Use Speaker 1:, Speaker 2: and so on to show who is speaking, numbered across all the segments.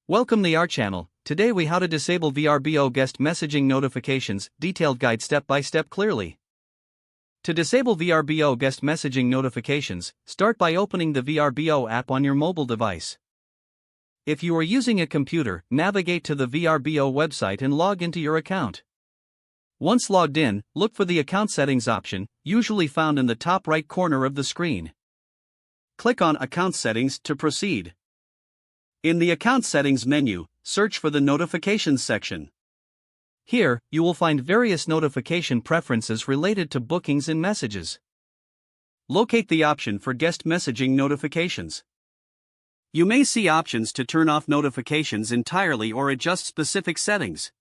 Speaker 1: Welcome to our channel. Today we how to disable Vrbo guest messaging notifications, detailed guide step by step clearly. To disable Vrbo guest messaging notifications, start by opening the Vrbo app on your mobile device. If you are using a computer, navigate to the Vrbo website and log into your account. Once logged in, look for the account settings option, usually found in the top right corner of the screen. Click on Account Settings to proceed. In the Account Settings menu, search for the Notifications section. Here, you will find various notification preferences related to bookings and messages. Locate the option for guest messaging notifications. You may see options to turn off notifications entirely or adjust specific settings.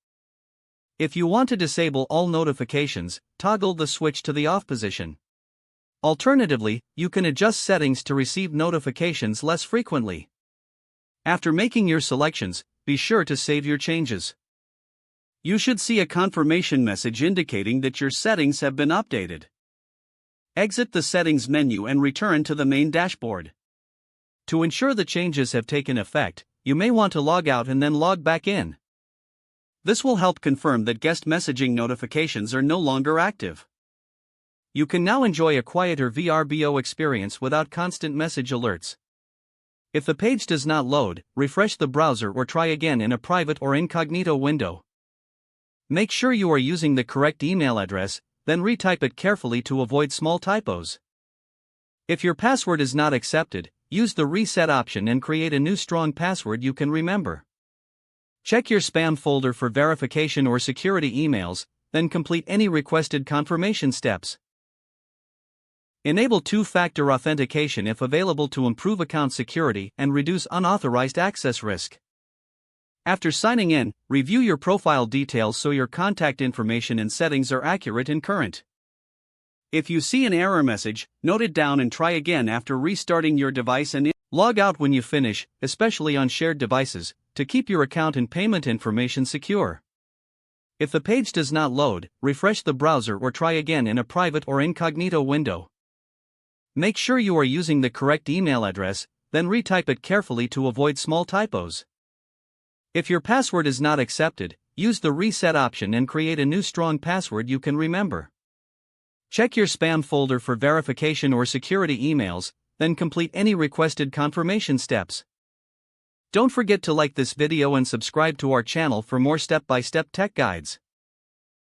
Speaker 1: If you want to disable all notifications, toggle the switch to the off position. Alternatively, you can adjust settings to receive notifications less frequently. After making your selections, be sure to save your changes. You should see a confirmation message indicating that your settings have been updated. Exit the Settings menu and return to the main dashboard. To ensure the changes have taken effect, you may want to log out and then log back in. This will help confirm that guest messaging notifications are no longer active. You can now enjoy a quieter Vrbo experience without constant message alerts. If the page does not load, refresh the browser or try again in a private or incognito window. Make sure you are using the correct email address, then retype it carefully to avoid small typos. If your password is not accepted, use the reset option and create a new strong password you can remember. Check your spam folder for verification or security emails, then complete any requested confirmation steps. Enable two-factor authentication if available to improve account security and reduce unauthorized access risk. After signing in, review your profile details so your contact information and settings are accurate and current. If you see an error message, note it down and try again after restarting your device and log out when you finish, especially on shared devices, to keep your account and payment information secure. If the page does not load, refresh the browser or try again in a private or incognito window. Make sure you are using the correct email address, then retype it carefully to avoid small typos. If your password is not accepted, use the reset option and create a new strong password you can remember. Check your spam folder for verification or security emails, then complete any requested confirmation steps. Don't forget to like this video and subscribe to our channel for more step-by-step tech guides.